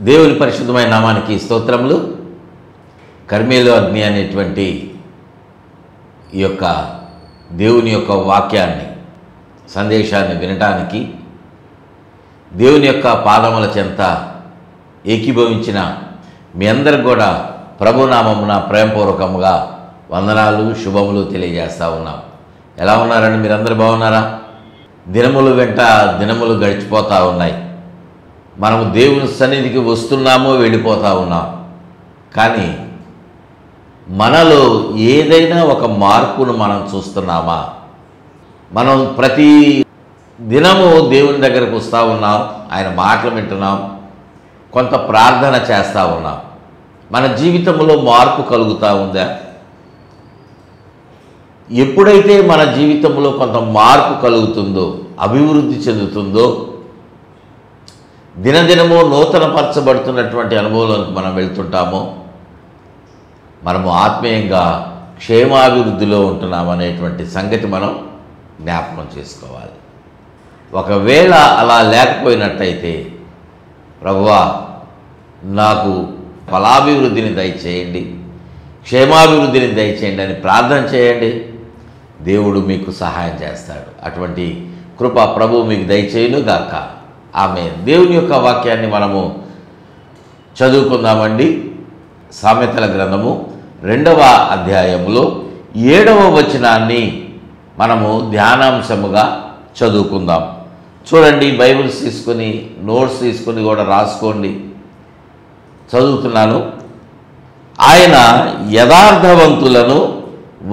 దేవుని పరిశుద్ధమైన నామానికి స్తోత్రములు. కర్మేలు అగ్ని అనేటువంటి ఈ యొక్క దేవుని యొక్క వాక్యాన్ని సందేశాన్ని వినటానికి దేవుని యొక్క పాదముల చెంత ఏకీభవించిన మీ అందరికి కూడా ప్రభునామమున ప్రేమపూర్వకముగా వందనాలు శుభములు తెలియజేస్తూ ఉన్నాం. ఎలా ఉన్నారండి? మీరందరూ బాగున్నారా? దినములు వెంట దినములు గడిచిపోతూ ఉన్నాయి. మనము దేవుని సన్నిధికి వస్తున్నాము, వెళ్ళిపోతూ ఉన్నాం. కానీ మనలో ఏదైనా ఒక మార్పును మనం చూస్తున్నామా? మనం ప్రతి దినము దేవుని దగ్గరకు వస్తూ ఉన్నాం, ఆయన మాటలు వింటున్నాం, కొంత ప్రార్థన చేస్తూ ఉన్నాం. మన జీవితంలో మార్పు కలుగుతూ ఉందా? ఎప్పుడైతే మన జీవితంలో కొంత మార్పు కలుగుతుందో, అభివృద్ధి చెందుతుందో, దినదినము నూతనపరచబడుతున్నటువంటి అనుభవంలోకి మనం వెళ్తుంటామో మనము ఆత్మీయంగా క్షేమాభివృద్ధిలో ఉంటున్నామనేటువంటి సంగతి మనం జ్ఞాపకం చేసుకోవాలి. ఒకవేళ అలా లేకపోయినట్టయితే, ప్రభువా నాకు ఫలాభివృద్ధిని దయచేయండి, క్షేమాభివృద్ధిని దయచేయండి అని ప్రార్థన చేయండి. దేవుడు మీకు సహాయం చేస్తాడు. అటువంటి కృప ప్రభు మీకు దయచేయును గాక. ఆమేన్. దేవుని యొక్క వాక్యాన్ని మనము చదువుకుందామండి. సామెతల గ్రంథము 2వ అధ్యాయములో 7వ వచనాన్ని మనము ధ్యానాంశముగా చదువుకుందాం. చూడండి, బైబిల్స్ తీసుకొని నోట్స్ తీసుకొని కూడా రాసుకోండి. చదువుతున్నాను. ఆయన యథార్థవంతులను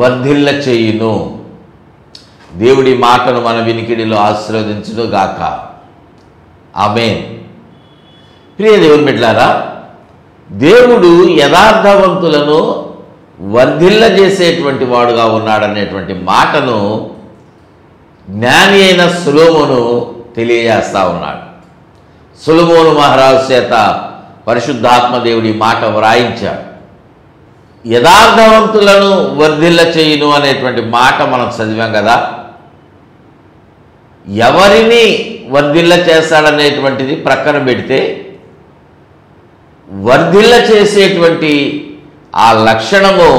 వర్ధిల్ల చేయును. దేవుడి మాటను మన వినికిడిలో ఆశీర్వదించును గాక. ఆమేన్. ప్రియ దేవుని బిడ్డలారా, దేవుడు యథార్థవంతులను వర్ధిల్ల చేసేటువంటి వాడుగా ఉన్నాడనేటువంటి మాటను జ్ఞాని అయిన సొలొమోను తెలియజేస్తూ ఉన్నాడు. సొలొమోను మహారాజు చేత పరిశుద్ధాత్మ దేవుడి మాట వ్రాయించాడు. యథార్థవంతులను వర్ధిల్ల చేయును అనేటువంటి మాట మనం చదివాం కదా. ఎవరిని వర్ధిల్ల చేస్తాడనేటువంటిది ప్రక్కన పెడితే, వర్ధిల్ల చేసేటువంటి ఆ లక్షణము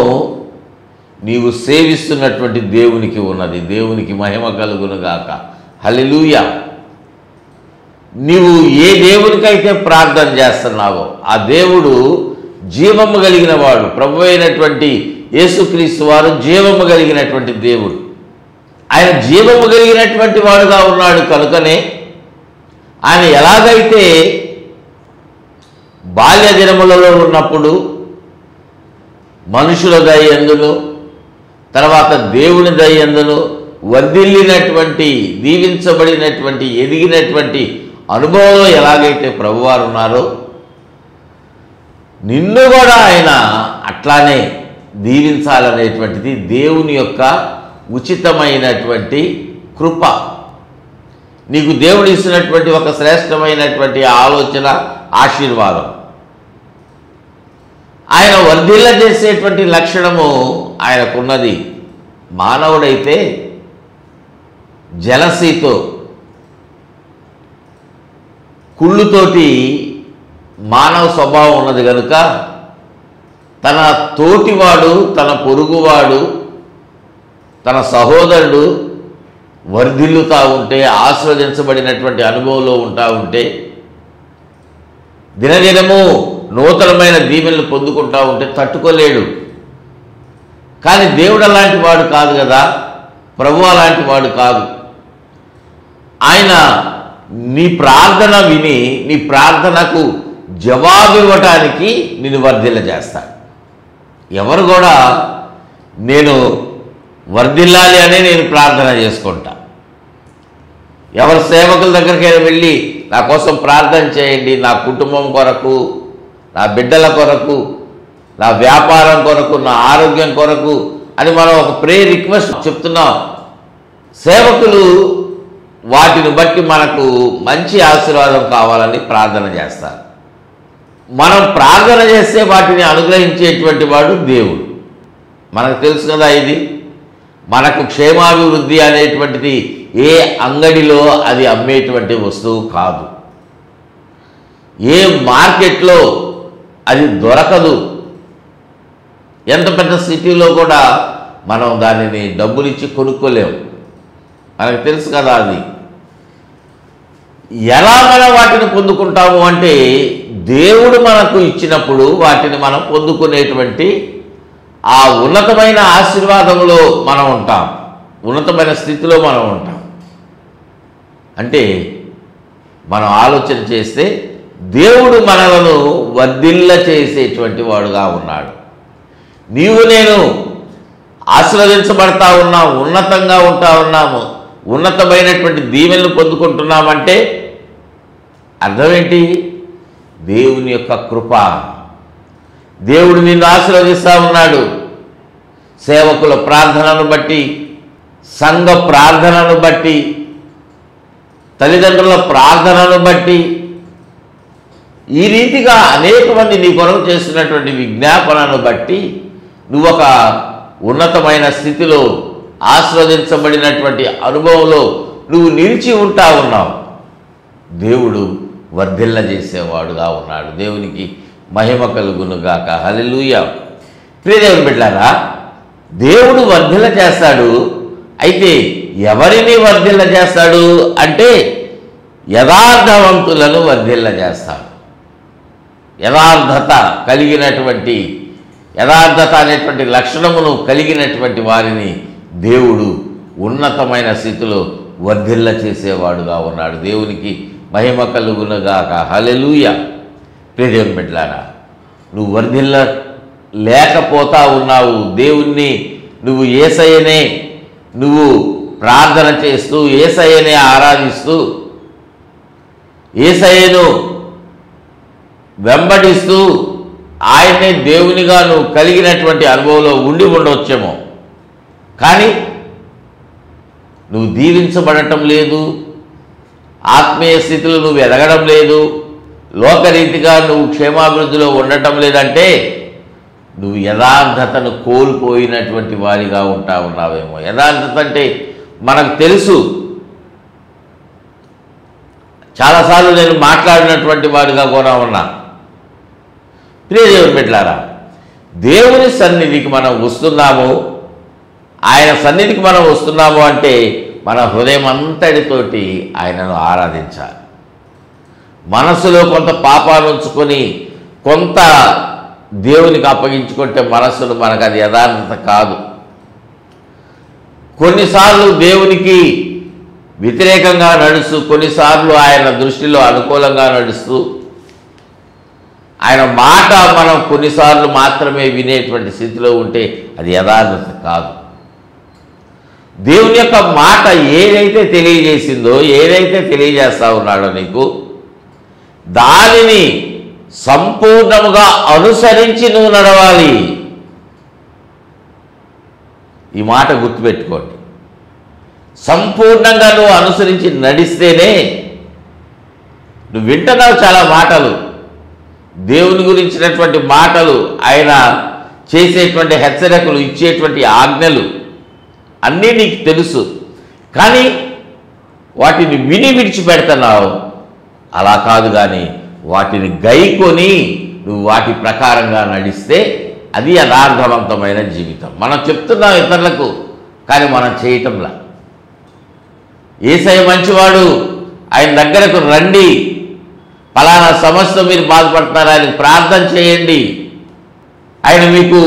నీవు సేవిస్తున్నటువంటి దేవునికి ఉన్నది. దేవునికి మహిమ కలుగును గాక. హల్లెలూయా. నీవు ఏ దేవునికైతే ప్రార్థన చేస్తున్నావో ఆ దేవుడు జీవము కలిగిన వాడు. ప్రభు అయినటువంటి యేసుక్రీస్తు వారు జీవము కలిగినటువంటి దేవుడు. ఆయన జీవము కలిగినటువంటి వాడుగా ఉన్నాడు. కనుకనే ఆయన ఎలాగైతే బాల్య దినములలో ఉన్నప్పుడు మనుషుల దయందును, తర్వాత దేవుని దయందును వర్ధిల్లినటువంటి, దీవించబడినటువంటి, ఎదిగినటువంటి అనుభవంలో ఎలాగైతే ప్రభువారు ఉన్నారో, నిన్ను కూడా ఆయన అట్లానే దీవించాలనేటువంటిది దేవుని యొక్క ఉచితమైనటువంటి కృప. నీకు దేవుడు ఇస్తున్నటువంటి ఒక శ్రేష్టమైనటువంటి ఆలోచన, ఆశీర్వాదం. ఆయన వర్ధిల్ల చేసేటువంటి లక్షణము ఆయనకున్నది. మానవుడైతే జలసీతో, కుళ్ళుతోటి మానవ స్వభావం ఉన్నది కనుక తన తోటివాడు, తన పొరుగువాడు, తన సహోదరుడు వర్ధిల్లుతూ ఉంటే, ఆస్వాదించబడినటువంటి అనుభవంలో ఉంటా ఉంటే, దినదినము నూతనమైన దీవెనలు పొందుకుంటూ ఉంటే తట్టుకోలేడు. కానీ దేవుడు అలాంటి వాడు కాదు కదా. ప్రభు అలాంటి వాడు కాదు. ఆయన నీ ప్రార్థన విని నీ ప్రార్థనకు జవాబు ఇవ్వటానికి నిన్ను వర్ధిల్ల చేస్తాడు. ఎవరు కూడా నేను వర్ధిల్లాలి అనే నేను ప్రార్థన చేసుకుంటా. ఎవరు సేవకుల దగ్గరికైనా వెళ్ళి నా కోసం ప్రార్థన చేయండి, నా కుటుంబం కొరకు, నా బిడ్డల కొరకు, నా వ్యాపారం కొరకు, నా ఆరోగ్యం కొరకు అని మనం ఒక ప్రేయర్ రిక్వెస్ట్ చెప్తున్నాం. సేవకులు వాటిని బట్టి మనకు మంచి ఆశీర్వాదం కావాలని ప్రార్థన చేస్తారు. మనం ప్రార్థన చేస్తే వాటిని అనుగ్రహించేటువంటి వాడు దేవుడు. మనకు తెలుసు కదా, ఇది మనకు క్షేమాభివృద్ధి అనేటువంటిది ఏ అంగడిలో అది అమ్మేటువంటి వస్తువు కాదు. ఏ మార్కెట్లో అది దొరకదు. ఎంత పెద్ద సిటీలో కూడా మనం దానిని డబ్బులిచ్చి కొనుక్కోలేము. మనకు తెలుసు కదా. అది ఎలా మనం వాటిని పొందుకుంటాము అంటే దేవుడు మనకు ఇచ్చినప్పుడు వాటిని మనం పొందుకునేటువంటి ఆ ఉన్నతమైన ఆశీర్వాదంలో మనం ఉంటాం, ఉన్నతమైన స్థితిలో మనం ఉంటాం. అంటే మనం ఆలోచన చేస్తే దేవుడు మనలను వర్ధిల్ల చేసేటువంటి వాడుగా ఉన్నాడు. నీవు నేను ఆశీర్వదించబడతా ఉన్నాం, ఉన్నతంగా ఉంటా ఉన్నాము, ఉన్నతమైనటువంటి దీవెనలు పొందుకుంటున్నామంటే అర్థం ఏంటి? దేవుని యొక్క కృప. దేవుడు నిన్ను ఆశీర్వదిస్తూ ఉన్నాడు. సేవకుల ప్రార్థనను బట్టి, సంఘ ప్రార్థనను బట్టి, తల్లిదండ్రుల ప్రార్థనను బట్టి, ఈ రీతిగా అనేక మంది నీ కొరకు చేస్తున్నటువంటి విజ్ఞాపనను బట్టి నువ్వు ఒక ఉన్నతమైన స్థితిలో ఆశీర్వదించబడినటువంటి అనుభవంలో నువ్వు నిలిచి ఉంటా ఉన్నావు. దేవుడు వర్ధిల్ల చేసేవాడుగా ఉన్నాడు. దేవునికి మహిమ కలుగునుగాక. హల్లెలూయా. ప్రియదేవుని బిడ్డలారా, దేవుడు వర్ధిల్ల చేస్తాడు. అయితే ఎవరిని వర్ధిల్ల చేస్తాడు అంటే యథార్థవంతులను వర్ధిల్ల చేస్తాడు. యథార్థత కలిగినటువంటి, యథార్థత అనేటువంటి లక్షణమును కలిగినటువంటి వారిని దేవుడు ఉన్నతమైన స్థితిలో వర్ధిల్ల చేసేవాడుగా ఉన్నాడు. దేవునికి మహిమ కలుగునుగాక. హల్లెలూయా. ప్రియదేవుని బిడ్డలారా, నువ్వు వర్ధిల్ల లేకపోతా ఉన్నావు. దేవుణ్ణి నువ్వు యేసయ్యనే నువ్వు ప్రార్థన చేస్తూ, యేసయ్యనే ఆరాధిస్తూ, యేసయ్యను వెంబడిస్తూ ఆయనే దేవునిగా నువ్వు కలిగినటువంటి అనుభవంలో ఉండి ఉండవచ్చేమో. కానీ నువ్వు దీవించబడటం లేదు, ఆత్మీయ స్థితిలో నువ్వు ఎదగడం లేదు, లోకరీతిగా నువ్వు క్షేమాభివృద్ధిలో ఉండటం లేదంటే నువ్వు యథార్థతను కోల్పోయినటువంటి వారిగా ఉంటా ఉన్నావేమో. యథార్థత అంటే మనకు తెలుసు. చాలాసార్లు నేను మాట్లాడినటువంటి వాడిగా కూడా ఉన్నా. ప్రియదేవుని బిడ్డలారా, దేవుని సన్నిధికి మనం వస్తున్నాము, ఆయన సన్నిధికి మనం వస్తున్నాము అంటే మన హృదయం అంతటితోటి ఆయనను ఆరాధించాలి. మనసులో కొంత పాపాన్ని ఉంచుకొని కొంత దేవునికి అప్పగించుకుంటే మనస్సును మనకు అది యథార్థత కాదు. కొన్నిసార్లు దేవునికి వ్యతిరేకంగా నడుస్తూ, కొన్నిసార్లు ఆయన దృష్టిలో అనుకూలంగా నడుస్తూ, ఆయన మాట మనం కొన్నిసార్లు మాత్రమే వినేటువంటి స్థితిలో ఉంటే అది యథార్థత కాదు. దేవుని యొక్క మాట ఏదైతే తెలియజేసిందో, ఏదైతే తెలియజేస్తా ఉన్నాడో నీకు, దానిని సంపూర్ణముగా అనుసరించి నువ్వు నడవాలి. ఈ మాట గుర్తుపెట్టుకోండి. సంపూర్ణంగా నువ్వు అనుసరించి నడిస్తేనే, నువ్వు వింటున్నావు చాలా మాటలు, దేవుని గురించినటువంటి మాటలు, ఆయన చేసేటువంటి హెచ్చరికలు, ఇచ్చేటువంటి ఆజ్ఞలు అన్నీ నీకు తెలుసు. కానీ వాటిని విని విడిచిపెడుతున్నావు. అలా కాదు, కానీ వాటిని గైకొని నువ్వు వాటి ప్రకారంగా నడిస్తే అది యథార్థవంతమైన జీవితం. మనం చెప్తున్నాం ఇతరులకు, కానీ మనం చేయటంలా. యేసయ్య మంచివాడు, ఆయన దగ్గరకు రండి, ఫలానా సమస్యతో మీరు బాధపడుతున్నారు, ఆయనకు ప్రార్థన చేయండి, ఆయన మీకు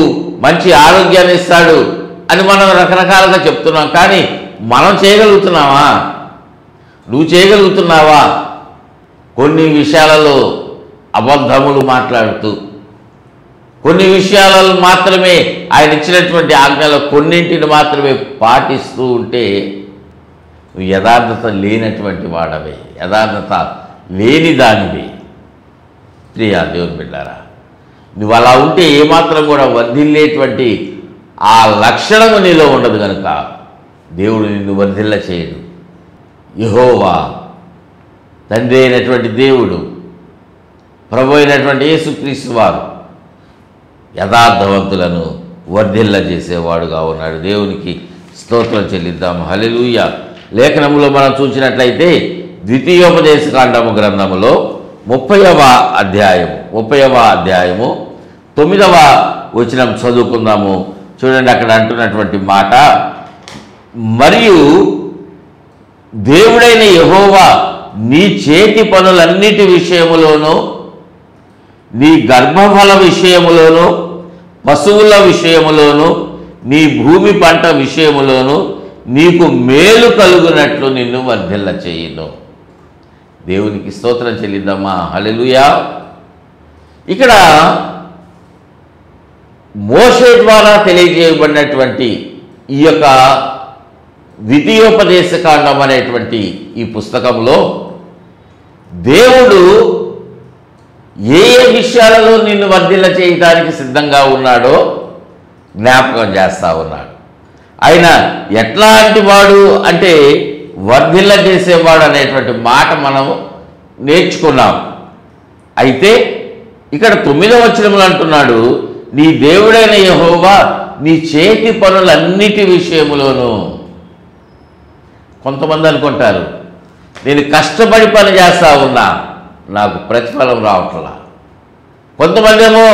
మంచి ఆరోగ్యాన్ని ఇస్తాడు అని మనం రకరకాలుగా చెప్తున్నాం. కానీ మనం చేయగలుగుతున్నావా? నువ్వు చేయగలుగుతున్నావా? కొన్ని విషయాలలో అబద్ధములు మాట్లాడుతూ, కొన్ని విషయాలలో మాత్రమే ఆయన ఇచ్చినటువంటి ఆజ్ఞలో కొన్నింటిని మాత్రమే పాటిస్తూ ఉంటే నువ్వు యథార్థత లేనటువంటి వాడవే, యథార్థత లేని దానివి. ప్రియా దేవుని బిడ్డారా, నువ్వు అలా ఉంటే ఏమాత్రం కూడా వర్ధిల్లేటువంటి ఆ లక్షణము నీలో ఉండదు కనుక దేవుడు నిన్ను వర్ధిల్ల చేయడు. యెహోవా తండ్రి అయినటువంటి దేవుడు, ప్రభు అయినటువంటి యేసుక్రీస్తు వారు యథార్థవంతులను వర్ధిల్ల చేసేవాడుగా ఉన్నాడు. దేవునికి స్తోత్రం చెల్లిద్దాం. హల్లెలూయా. లేఖనములో మనం చూసినట్లయితే ద్వితీయోపదేశకాండము గ్రంథములో 30వ అధ్యాయము 9వ వచనం చదువుకుందాము. చూడండి, అక్కడ అంటున్నటువంటి మాట, మరియు దేవుడైన యెహోవా నీ చేతి పనులన్నిటి విషయములోనూ, నీ గర్భఫల విషయములోనూ, పశువుల విషయములోనూ, నీ భూమి పంట విషయములోనూ నీకు మేలు కలుగునట్లు నిన్ను వర్ధిల్ల చేయును. దేవునికి స్తోత్రం చెల్లిద్దామా. హల్లెలూయా. ఇక్కడ మోషే ద్వారా తెలియజేయబడినటువంటి ఈ యొక్క ద్వితీయోపదేశకాండం అనేటువంటి ఈ పుస్తకంలో దేవుడు ఏ ఏ విషయాలలో నిన్ను వర్ధిల్ల చేయడానికి సిద్ధంగా ఉన్నాడో జ్ఞాపకం చేస్తూ ఉన్నాడు. ఆయన ఎట్లాంటి వాడు అంటే వర్ధిల్ల చేసేవాడు అనేటువంటి మాట మనం నేర్చుకున్నాం. అయితే ఇక్కడ 9వ వచనంలో అంటున్నాడు, నీ దేవుడైన యెహోవా నీ చేతి పనులన్నిటి విషయములోనూ. కొంతమంది అనుకుంటారు, నేను కష్టపడి పని చేస్తూ ఉన్నా, నాకు ప్రతిఫలం రావట్లా. కొంతమంది ఏమో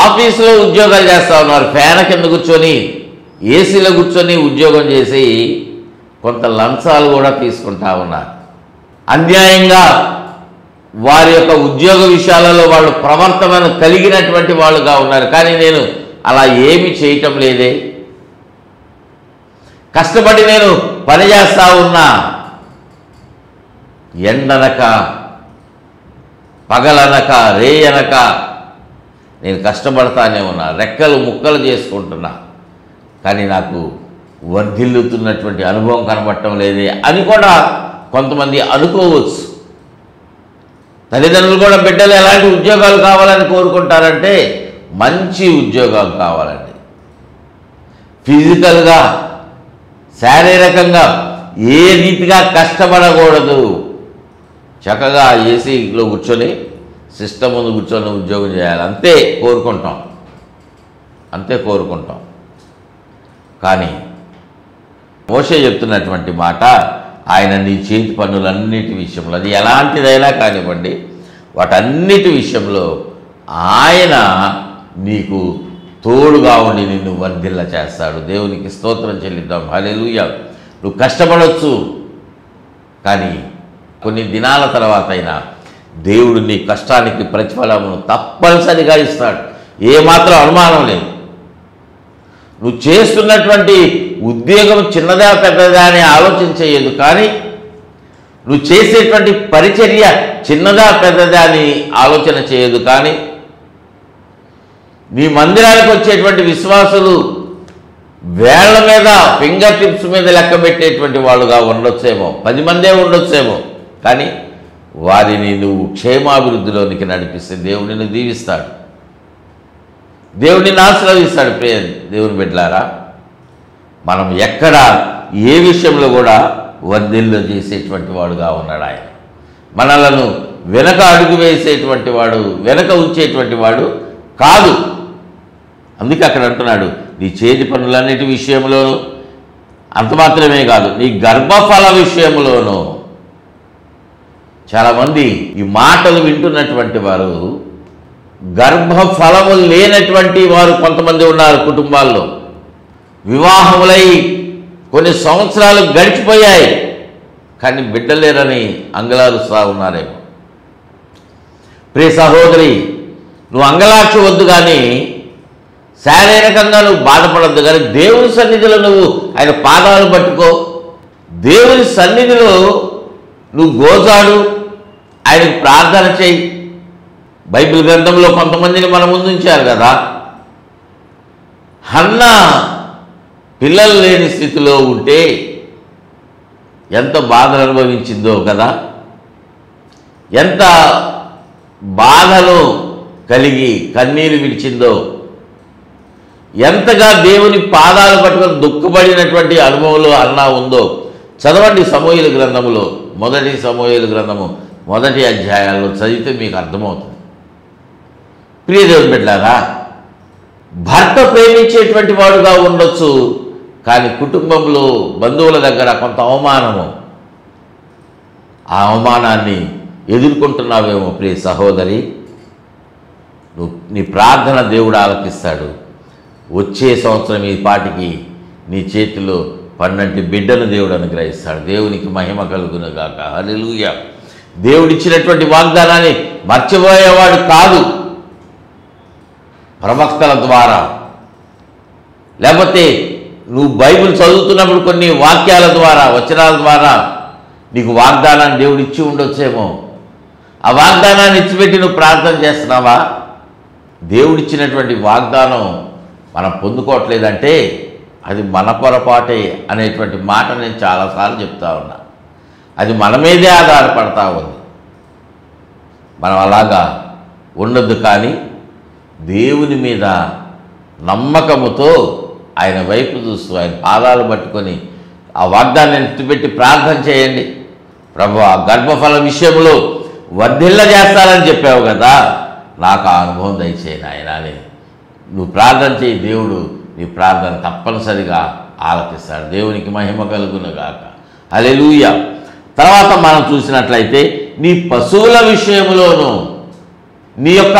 ఆఫీసులో ఉద్యోగాలు చేస్తూ ఉన్నారు, ఫ్యాన్ కింద కూర్చొని ఏసీలో కూర్చొని ఉద్యోగం చేసి కొంత లంచాలు కూడా తీసుకుంటా ఉన్నారు. అన్యాయంగా వారి యొక్క ఉద్యోగ విషయాలలో వాళ్ళు ప్రవర్తనను కలిగినటువంటి వాళ్ళుగా ఉన్నారు. కానీ నేను అలా ఏమీ చేయటం లేదే, కష్టపడి నేను పని చేస్తూ ఉన్నా, ఎండనక పగలనక రేయనక నేను కష్టపడతానే ఉన్నా, రెక్కలు ముక్కలు చేసుకుంటున్నా, కానీ నాకు వర్ధిల్లుతున్నటువంటి అనుభవం కనబడటం లేదే అని కూడా కొంతమంది అనుకోవచ్చు. తల్లిదండ్రులు కూడా బిడ్డలు ఎలాంటి ఉద్యోగాలు కావాలని కోరుకుంటారంటే మంచి ఉద్యోగాలు కావాలండి. ఫిజికల్గా శారీరకంగా ఏ రీతిగా కష్టపడకూడదు, చక్కగా ఏసీలో కూర్చొని సిస్టమ్ ముందు కూర్చొని ఉద్యోగం చేయాలి, అంతే కోరుకుంటాం. కానీ మోషే చెప్తున్నటువంటి మాట, ఆయన నీ చేతి పనులన్నిటి విషయంలో, అది ఎలాంటిదైనా కానివ్వండి, వాటన్నిటి విషయంలో ఆయన నీకు తోడుగా ఉండి నిన్ను వర్ధిల్ల చేస్తాడు. దేవునికి స్తోత్రం చెల్లిద్దాం. హల్లెలూయా. నువ్వు కష్టపడవచ్చు, కానీ కొన్ని దినాల తర్వాత అయినా దేవుడు నీ కష్టానికి ప్రతిఫలమును తప్పనిసరిగా ఇస్తాడు, ఏమాత్రం అనుమానం లేదు. నువ్వు చేస్తున్నటువంటి ఉద్యోగం చిన్నదా పెద్దదా అని ఆలోచించేయదు, కానీ నువ్వు చేసేటువంటి పరిచర్య చిన్నదా పెద్దదా అని ఆలోచన చేయదు. కానీ నీ మందిరానికి వచ్చేటువంటి విశ్వాసులు వేళ్ల మీద, ఫింగర్ టిప్స్ మీద లెక్క పెట్టేటువంటి వాళ్ళుగా ఉండొచ్చేమో, 10 మందే ఉండొచ్చేమో, కానీ వారిని నువ్వు క్షేమాభివృద్ధిలోనికి నడిపిస్తే దేవుడు నిన్ను దీవిస్తాడు, దేవుడిని ఆశీర్వదిస్తాడు. దేవుని బిడ్డలారా, మనం ఎక్కడ ఏ విషయంలో కూడా వర్ధిల్లు చేసేటువంటి వాడుగా ఉన్నాడు ఆయన. మనలను వెనక అడుగు వేసేటువంటి వాడు, వెనక ఉంచేటువంటి వాడు కాదు. అందుకే అక్కడ అంటున్నాడు, నీ చేతి పనులన్నిటి విషయంలోనూ, అంత మాత్రమే కాదు, నీ గర్భఫల విషయంలోనూ. చాలామంది ఈ మాటలు వింటున్నటువంటి వారు గర్భఫలము లేనటువంటి వారు కొంతమంది ఉన్నారు. కుటుంబాల్లో వివాహములై కొన్ని సంవత్సరాలు గడిచిపోయాయి, కానీ బిడ్డలేరని అంగలారుస్తూ ఉన్నారేమో. ప్రియ సహోదరి, నువ్వు అంగలార్చవద్దు, కానీ శారీరకంగా నువ్వు బాధపడద్దు, కానీ దేవుని సన్నిధిలో నువ్వు ఆయన పాదాలు పట్టుకో, దేవుని సన్నిధిలో నువ్వు గోజాడు, ఆయనకు ప్రార్థన చేయి. బైబిల్ గ్రంథంలో కొంతమందిని మన ముందు ఉంచారు కదా. హన్నా పిల్లలు లేని స్థితిలో ఉంటే ఎంత బాధను అనుభవించిందో కదా, ఎంత బాధను కలిగి కన్నీరు విడిచిందో, ఎంతగా దేవుని పాదాలు పట్టుకొని దుఃఖపడినటువంటి అనుభవంలో అన్నా ఉందో చదవండి. సమూయేలు గ్రంథములో, మొదటి సమూయేలు గ్రంథము 1వ అధ్యాయాల్లో చదివితే మీకు అర్థమవుతుంది. ప్రియ దేవుని బిడ్డలారా, భర్త ప్రేమించేటువంటి వాడుగా ఉండొచ్చు, కానీ కుటుంబంలో బంధువుల దగ్గర కొంత అవమానము, ఆ అవమానాన్ని ఎదుర్కొంటున్నావేమో ప్రియ సహోదరి. నీ ప్రార్థన దేవుడు ఆలకిస్తాడు. వచ్చే సంవత్సరం ఈ పాటికి నీ చేతిలో 12 బిడ్డను దేవుడు అనుగ్రహిస్తాడు. దేవునికి మహిమ కలుగునుగాక. హల్లెలూయా. దేవుడిచ్చినటువంటి వాగ్దానాన్ని మర్చిపోయేవాడు కాదు. ప్రవక్తల ద్వారా, లేకపోతే నువ్వు బైబిల్ చదువుతున్నప్పుడు కొన్ని వాక్యాల ద్వారా, వచనాల ద్వారా నీకు వాగ్దానాన్ని దేవుడు ఇచ్చి ఉండొచ్చేమో. ఆ వాగ్దానాన్ని ఇచ్చిపెట్టి నువ్వు ప్రార్థన చేస్తున్నావా? దేవుడిచ్చినటువంటి వాగ్దానం మనం పొందుకోవట్లేదంటే అది మన పొరపాటే అనేటువంటి మాట నేను చాలాసార్లు చెప్తా ఉన్నా. అది మన మీదే ఆధారపడతా ఉంది. మనం అలాగా ఉండొద్దు. కానీ దేవుని మీద నమ్మకముతో ఆయన వైపు చూస్తూ ఆయన పాదాలు పట్టుకొని ఆ వాగ్దానాన్ని ఎత్తిపెట్టి ప్రార్థన చేయండి. ప్రభువా, గర్భఫల విషయంలో వర్ధిల్ల చేస్తానని చెప్పావు కదా, నాకు ఆ అనుభవం దయచేయి నాయనా అని నువ్వు ప్రార్థన చేయి. దేవుడు నీ ప్రార్థన తప్పనిసరిగా ఆలకిస్తాడు. దేవునికి మహిమ కలుగునుగాక. హల్లెలూయా. తర్వాత మనం చూసినట్లయితే నీ పశువుల విషయంలోనూ, నీ యొక్క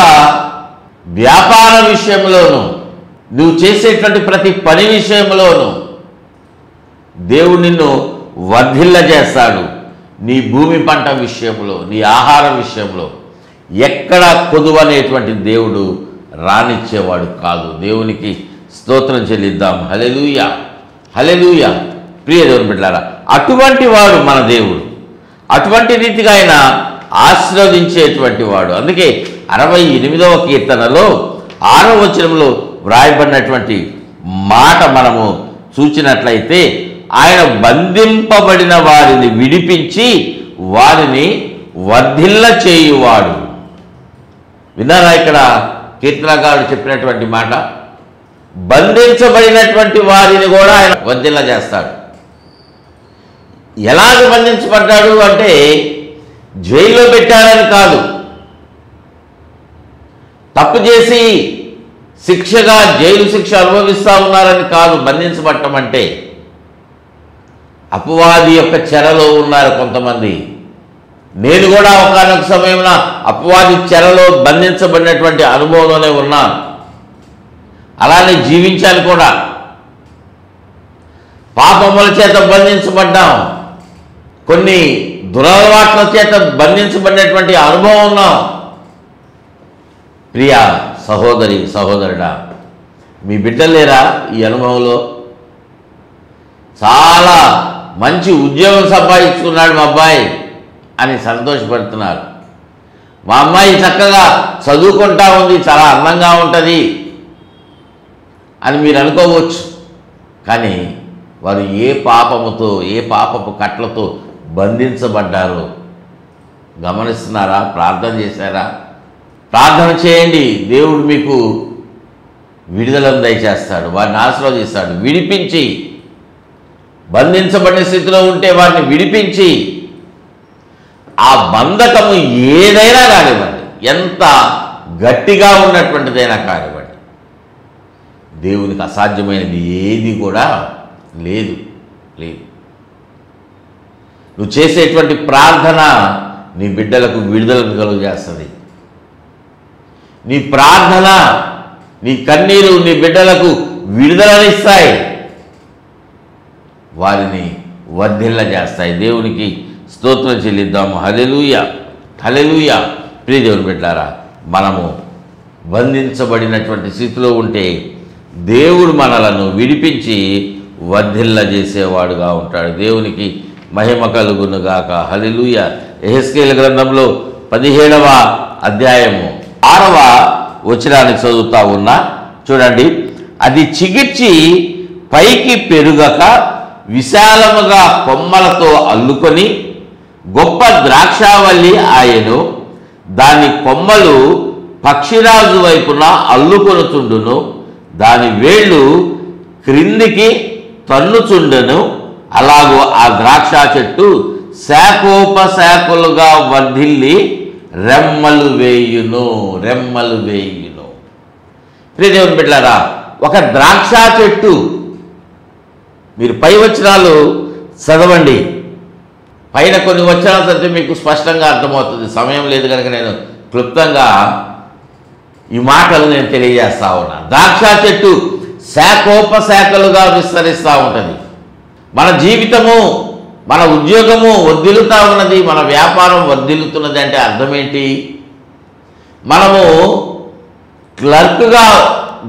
వ్యాపార విషయంలోనూ, నువ్వు చేసేటువంటి ప్రతి పని విషయంలోనూ దేవుడు నిన్ను వర్ధిల్ల చేస్తాడు. నీ భూమి పంట విషయంలో, నీ ఆహార విషయంలో ఎక్కడ కొదువనేటువంటి దేవుడు రానిచ్చేవాడు కాదు. దేవునికి స్తోత్రం చెల్లిద్దాం. హల్లెలూయా, హల్లెలూయా. ప్రియ దేవుని బిడ్డలారా, అటువంటి వాడు మన దేవుడు. అటువంటి రీతిగా ఆయన ఆశీర్వదించేటువంటి వాడు. అందుకే 68వ కీర్తనలో 6వ వచనంలో వ్రాయబడినటువంటి మాట మనము చూచినట్లయితే, ఆయన బంధింపబడిన వారిని విడిపించి వారిని వర్ధిల్ల చేయువాడు. విన్నారా ఇక్కడ కీర్తనకారుడు చెప్పినటువంటి మాట? బంధించబడినటువంటి వారిని కూడా ఆయన వర్ధిల్ల చేస్తాడు. ఎలాగ బంధించబడ్డాడు అంటే జైల్లో పెట్టారని కాదు, తప్పు చేసి శిక్షగా జైలు శిక్ష అనుభవిస్తూ ఉన్నారని కాదు. బంధించబడటం అంటే అపవాది యొక్క చెరలో ఉన్నారు కొంతమంది. నేను కూడా ఒకానొక సమయంలో అపవాది చెరలో బంధించబడినటువంటి అనుభవంలోనే ఉన్నాను. అలానే జీవించాను కూడా. పాపముల చేత బంధించబడ్డాం, కొన్ని దురలవాట్ల చేత బంధించబడినటువంటి అనుభవం ఉన్నాం. ప్రియా సహోదరి, సహోదరుడా, మీ బిడ్డలు లేరా ఈ అనుభవంలో? చాలా మంచి ఉద్యోగం సంపాదించుకున్నాడు మా అబ్బాయి అని సంతోషపడుతున్నారు. మా అమ్మాయి చక్కగా చదువుకుంటా ఉంది, చాలా అందంగా ఉంటుంది అని మీరు అనుకోవచ్చు. కానీ వారు ఏ పాపముతో, ఏ పాపపు కట్లతో బంధించబడ్డారో గమనిస్తున్నారా? ప్రార్థన చేశారా? ప్రార్థన చేయండి. దేవుడు మీకు విడుదలను దయచేస్తాడు, వారిని ఆశీర్వదిస్తాడు. విడిపించి, బంధించబడిన స్థితిలో ఉంటే వారిని విడిపించి, ఆ బంధకము ఏదైనా కానివ్వండి, ఎంత గట్టిగా ఉన్నటువంటిదైనా కానివ్వండి, దేవునికి అసాధ్యమైనది ఏది కూడా లేదు. నువ్వు చేసేటువంటి ప్రార్థన నీ బిడ్డలకు విడుదలను కలుగజేస్తుంది. నీ ప్రార్థన, నీ కన్నీరు నీ బిడ్డలకు విడుదలనిస్తాయి, వారిని వర్ధిల్ల చేస్తాయి. దేవునికి స్తోత్రం చెల్లిద్దాము. హల్లెలూయా, హల్లెలూయా. ప్రియ దేవుని బిడ్డలారా, మనము బంధించబడినటువంటి స్థితిలో ఉంటే దేవుడు మనలను విడిపించి వర్ధిల్ల చేసేవాడుగా ఉంటాడు. దేవునికి మహిమ కలుగునుగాక. హల్లెలూయా. యెహెజ్కేలు గ్రంథంలో 17వ అధ్యాయము 6వ వచనాన్ని చదువుతా ఉన్నా. చూడండి, అది చిగిర్చి పైకి పెరుగక విశాలముగా కొమ్మలతో అల్లుకొని గొప్ప ద్రాక్షావల్లి ఆయను. దాని కొమ్మలు పక్షిరాజు వైపున అల్లుకొనుచుండును, దాని వేళ్ళు క్రిందికి తన్నుచుండెను. అలాగూ ఆ ద్రాక్ష చెట్టు శాఖోపశాఖలుగా వర్ధిల్లి రెమ్మలు వేయును. ప్రియ దేవుని బిడ్డలారా, ఒక ద్రాక్ష చెట్టు, మీరు పై వచనాలు చదవండి, పైన కొన్ని వచనాలు చదివితే మీకు స్పష్టంగా అర్థమవుతుంది. సమయం లేదు కనుక నేను క్లుప్తంగా ఈ మాటలు నేను తెలియజేస్తా ఉన్నా. ద్రాక్ష చెట్టు శాఖోపశాఖలుగా విస్తరిస్తూ ఉంటుంది. మన జీవితము, మన ఉద్యోగము వర్ధిల్లుతూ ఉన్నది, మన వ్యాపారం వర్ధిల్లుతున్నది అంటే అర్థం ఏంటి? మనము క్లర్క్గా,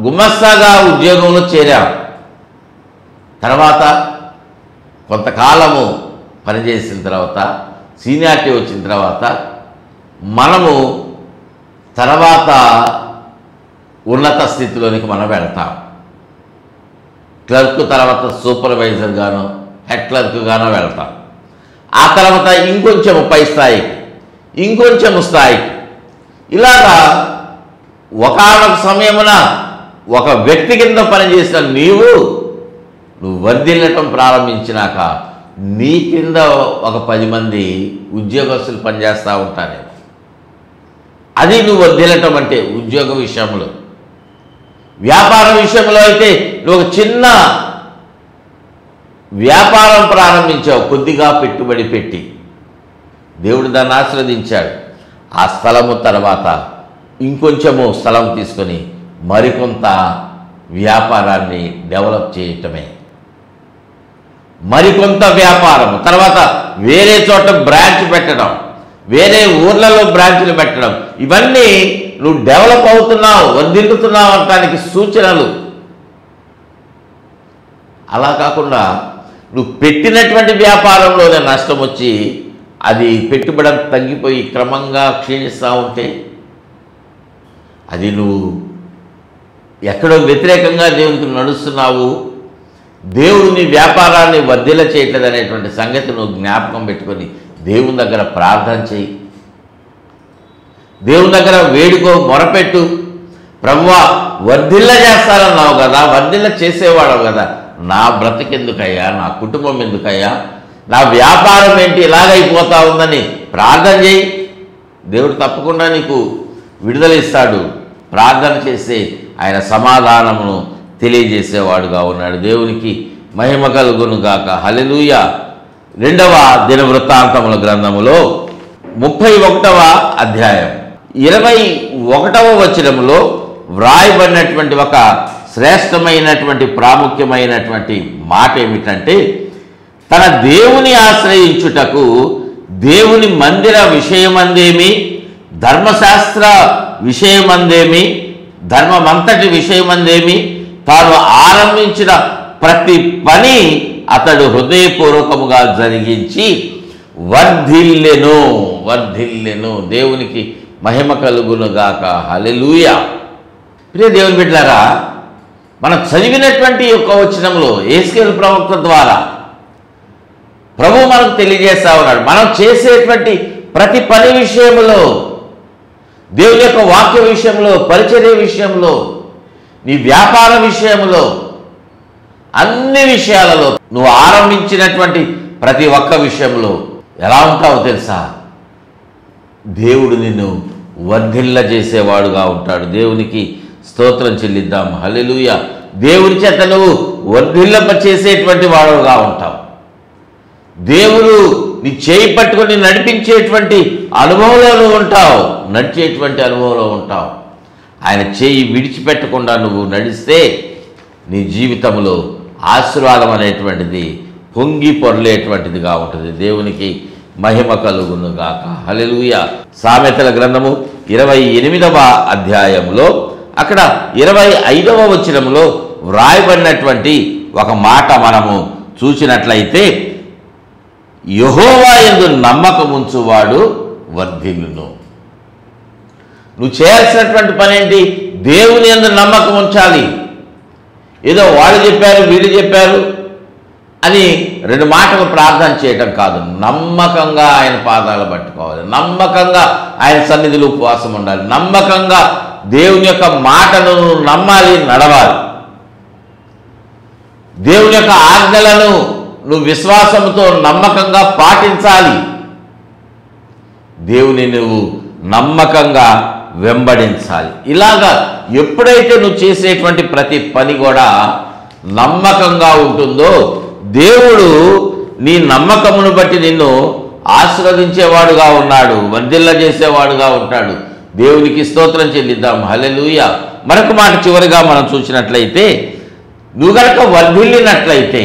గుమస్తాగా ఉద్యోగంలో చేరాం. తర్వాత కొంతకాలము పనిచేసిన తర్వాత సీనియారిటీ వచ్చిన తర్వాత మనము తర్వాత ఉన్నత స్థితిలోనికి మనం వెళ్తాం. క్లర్క్ తర్వాత సూపర్వైజర్గానో హెడ్ క్లర్క్గానో వెళ్తాం. ఆ తర్వాత ఇంకొంచెం పై స్థాయికి, ఇంకొంచెం స్థాయికి, ఇలాగా ఒకానొక సమయమున ఒక వ్యక్తి కింద పనిచేసిన నువ్వు వర్ధిల్లటం ప్రారంభించినాక నీ కింద ఒక 10 మంది ఉద్యోగస్తులు పనిచేస్తూ ఉంటారు. అది నువ్వు వర్ధిల్లటం అంటే ఉద్యోగ విషయంలో. వ్యాపార విషయంలో అయితే నువ్వు ఒక చిన్న వ్యాపారం ప్రారంభించావు, కొద్దిగా పెట్టుబడి పెట్టి. దేవుడు దాన్ని ఆశీర్వదించాడు. ఆ స్థలము తర్వాత ఇంకొంచెము స్థలం తీసుకొని మరికొంత వ్యాపారాన్ని డెవలప్ చేయటమే. మరికొంత వ్యాపారం తర్వాత వేరే చోట బ్రాంచ్ పెట్టడం, వేరే ఊర్లలో బ్రాంచ్లు పెట్టడం, ఇవన్నీ నువ్వు డెవలప్ అవుతున్నావు, వర్ధిల్లుతున్నావు అనడానికి సూచనలు. అలా కాకుండా నువ్వు పెట్టినటువంటి వ్యాపారంలోనే నష్టం వచ్చి అది పెట్టుబడి తగ్గిపోయి క్రమంగా క్షీణిస్తూ ఉంటే అది నువ్వు ఎక్కడో వ్యతిరేకంగా దేవునికి నడుస్తున్నావు. దేవుడు నీ వ్యాపారాన్ని వర్ధిల్ల చేయట్లేదు అనేటువంటి సంగతి నువ్వు జ్ఞాపకం పెట్టుకొని దేవుని దగ్గర ప్రార్థన చేయి, దేవుని దగ్గర వేడుకో, మొరపెట్టు. ప్రభువా వర్ధిల్ల చేస్తారన్నావు కదా, వర్ధిల్ల చేసేవాడవు కదా, నా బ్రతికెందుకయ్యా, నా కుటుంబం ఎందుకయ్యా, నా వ్యాపారం ఏంటి ఇలాగైపోతా ఉందని ప్రార్థన చేయి. దేవుడు తప్పకుండా నీకు విడుదల ఇస్తాడు. ప్రార్థన చేస్తే ఆయన సమాధానమును తెలియజేసేవాడుగా ఉన్నాడు. దేవునికి మహిమ కలుగును గాక. హల్లెలూయా. 2వ దినవృత్తాంతముల గ్రంథములో 31వ అధ్యాయం 21వ వచనములో వ్రాయబడినటువంటి ఒక శ్రేష్టమైనటువంటి ప్రాముఖ్యమైనటువంటి మాట ఏమిటంటే, తన దేవుని ఆశ్రయించుటకు దేవుని మందిర విషయమందేమి, ధర్మశాస్త్ర విషయమందేమి, ధర్మమంతటి విషయమందేమి, తాను ఆరంభించిన ప్రతి పని అతడు హృదయపూర్వకముగా జరిగించి వర్ధిల్లెను. దేవునికి మహిమ కలుగునుగాక. హల్లెలూయా. ప్రియ దేవుని బిడ్డలారా, మనం చదివినటువంటి యొక్క వచనంలో యేస్కేలు ప్రవక్త ద్వారా ప్రభు మనకు తెలియజేస్తా ఉన్నాడు. మనం చేసేటువంటి ప్రతి పని విషయంలో, దేవుని యొక్క వాక్య విషయంలో, పరిచర్య విషయంలో, నీ వ్యాపార విషయంలో, అన్ని విషయాలలో నువ్వు ఆరంభించినటువంటి ప్రతి ఒక్క విషయంలో ఎలా ఉంటావో తెలుసా? దేవుడు నిన్ను వర్ధిల్ల చేసేవాడుగా ఉంటాడు. దేవునికి స్తోత్రం చెల్లిద్దాం. హల్లెలూయా. దేవుని చేత నువ్వు వర్ధిల్లప చేసేటువంటి వాడుగా ఉంటావు. దేవుడు నీ చేయి పట్టుకొని నడిపించేటువంటి అనుభవంలో నువ్వు ఉంటావు, నడిచేటువంటి అనుభవంలో ఉంటావు. ఆయన చేయి విడిచిపెట్టకుండా నువ్వు నడిస్తే నీ జీవితంలో ఆశీర్వాదం అనేటువంటిది పొంగి పొరలేటువంటిదిగా ఉంటుంది. దేవునికి మహిమ కలుగును గాక. హల్లెలూయా. సామెతల గ్రంథము 28వ అధ్యాయంలో అక్కడ 25వ వచనంలో వ్రాయబడినటువంటి ఒక మాట మనము చూసినట్లయితే, యెహోవా యందు నమ్మకముంచువాడు వర్ధిల్లును. నువ్వు చేయాల్సినటువంటి పని ఏంటి? దేవుని యందు నమ్మకం ఉంచాలి. ఏదో వాళ్ళు చెప్పారు, వీళ్ళు చెప్పారు అని 2 మాటలు ప్రార్థన చేయటం కాదు. నమ్మకంగా ఆయన పాదాలు పట్టుకోవాలి, నమ్మకంగా ఆయన సన్నిధిలో ఉపవాసం ఉండాలి, నమ్మకంగా దేవుని యొక్క మాటను నమ్మాలి, నడవాలి. దేవుని యొక్క ఆజ్ఞలను నువ్వు విశ్వాసంతో నమ్మకంగా పాటించాలి. దేవుని నువ్వు నమ్మకంగా వెంబడించాలి. ఇలాగా ఎప్పుడైతే నువ్వు చేసేటువంటి ప్రతి పని కూడా నమ్మకంగా ఉంటుందో, దేవుడు నీ నమ్మకమును బట్టి నిన్ను ఆశీర్వదించేవాడుగా ఉన్నాడు, వర్ధిల్ల చేసేవాడుగా ఉంటాడు. దేవునికి స్తోత్రం చెల్లిద్దాం. హల్లెలూయా. మరొక మాట చివరిగా మనం చూసినట్లయితే, నువ్వు గనక వర్ధిల్లినట్లయితే,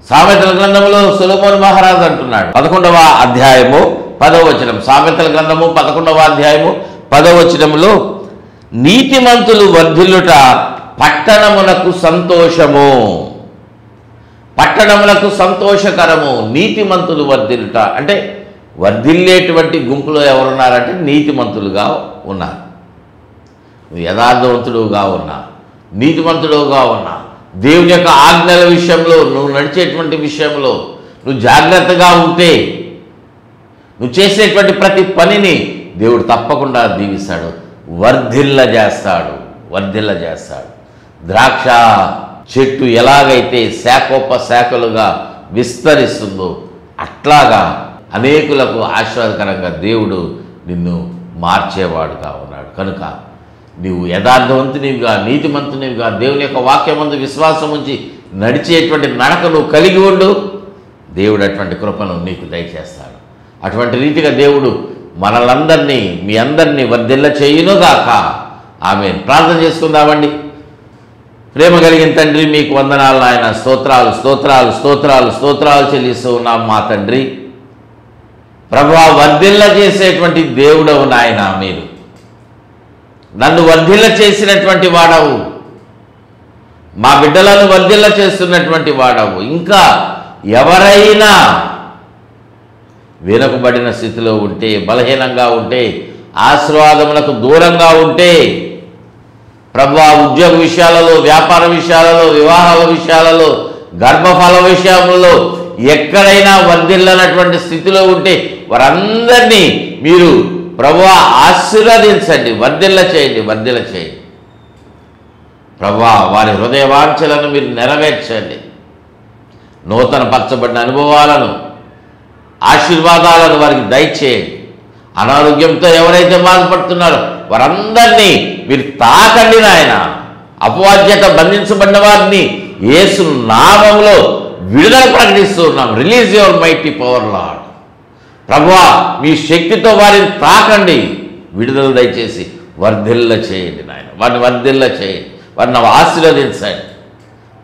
సామెతల గ్రంథంలో సొలొమోను మహారాజు అంటున్నాడు 11వ అధ్యాయము 10వ వచనం. సామెతల గ్రంథము 11వ అధ్యాయము 10వ వచనంలో, నీతిమంతులు వర్ధిల్లుట పట్టణమునకు సంతోషము, పట్టణములకు సంతోషకరము. నీతిమంతులు వర్ధిల్లుట అంటే వర్ధిల్లేటువంటి గుంపులో ఎవరున్నారంటే నీతిమంతులుగా ఉన్నారు. నువ్వు యథార్థవంతుడుగా ఉన్నా, నీతిమంతుడుగా ఉన్నా, దేవుని యొక్క ఆజ్ఞల విషయంలో, నువ్వు నడిచేటువంటి విషయంలో నువ్వు జాగ్రత్తగా ఉంటే, నువ్వు చేసేటువంటి ప్రతి పనిని దేవుడు తప్పకుండా దీవిస్తాడు, వర్ధిల్ల చేస్తాడు, వర్ధిల్ల చేస్తాడు. ద్రాక్ష చెట్టు ఎలాగైతే శాఖోపశాఖలుగా విస్తరిస్తుందో అట్లాగా అనేకులకు ఆశీర్వాదకరంగా దేవుడు నిన్ను మార్చేవాడుగా ఉన్నాడు. కనుక నీవు యథార్థవంతునివిగా, నీతిమంతునివిగా, దేవుని యొక్క వాక్యమందు విశ్వాసం ఉంచి నడిచేటువంటి నడక నువ్వు కలిగి ఉండు. దేవుడు అటువంటి కృపను నీకు దయచేస్తాడు. అటువంటి రీతిగా దేవుడు మనలందరినీ, మీ అందరినీ వర్ధిల్ల చేయునుగాక. ఆమేన్. ప్రార్థన చేసుకుందామండి. ప్రేమ కలిగిన తండ్రి, మీకు వందనాలు నాయన. స్తోత్రాలు స్తోత్రాలు స్తోత్రాలు స్తోత్రాలు చెల్లిస్తూ ఉన్నాం మా తండ్రి. ప్రభువా, వర్ధిల్ల చేసేటువంటి దేవుడవు నాయన. మీరు నన్ను వర్ధిల్ల చేసినటువంటి వాడవు, మా బిడ్డలను వర్ధిల్ల చేస్తున్నటువంటి వాడవు. ఇంకా ఎవరైనా వెనుకబడిన స్థితిలో ఉంటే, బలహీనంగా ఉంటే, ఆశీర్వాదములకు దూరంగా ఉంటే, ప్రభువా, ఉద్యోగ విషయాలలో, వ్యాపార విషయాలలో, వివాహాల విషయాలలో, గర్భఫల విషయంలో ఎక్కడైనా వర్ధిల్లనటువంటి స్థితిలో ఉంటే వారందరినీ మీరు ప్రభువా ఆశీర్వదించండి, వర్ధిల్ల చేయండి, వర్ధిల్ల చేయండి. ప్రభువా, వారి హృదయ వాంఛలను మీరు నెరవేర్చండి. నూతన పరచబడిన అనుభవాలను, ఆశీర్వాదాలను వారికి దయచేయండి. అనారోగ్యంతో ఎవరైతే బాధపడుతున్నారో వారందరినీ మీరు తాకండి నాయన. అపవాద్యత బంధించబడిన వారిని యేసు నామములో విడుదల ప్రకటిస్తున్నాం. Release your mighty power lord. ప్రభువా, మీ శక్తితో వారిని తాకండి, విడుదల దయచేసి వర్ధిల్ల చేయండి నాయన. వారిని వర్ధిల్ల చేయండి, వారిని ఆశీర్వదించండి.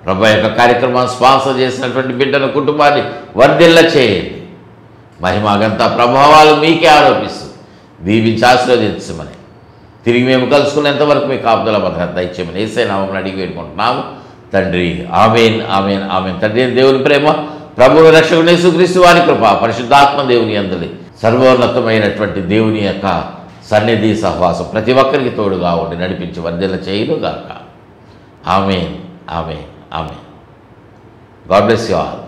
ప్రభు యొక్క కార్యక్రమాన్ని స్పాన్సర్ చేసినటువంటి బిడ్డల కుటుంబాన్ని వర్ధిల్ల చేయండి. మహిమాగంత ప్రభావాలు మీకే ఆరోపిస్తూ దీవించి ఆశీర్వదించమని, తిరిగి మేము కలుసుకునేంతవరకు మీ కాపుదల భద్రత దయచేయమని యేసయ్య నామమున అడిగి వేడుకుంటున్నాము తండ్రి. ఆమేన్, ఆమేన్, ఆమేన్. తండ్రి అయిన దేవుని ప్రేమ, ప్రభువు రక్షకుడు యేసుక్రీస్తు వారి కృప, పరిశుద్ధాత్మ దేవుని యందలి సర్వోన్నతమైనటువంటి దేవుని యొక్క సన్నిధి సహవాసం ప్రతి ఒక్కరికి తోడుగా ఉండి నడిపించి వర్ధిల్ల చేయునుగాక. ఆమేన్, ఆమేన్, ఆమేన్. God bless you all.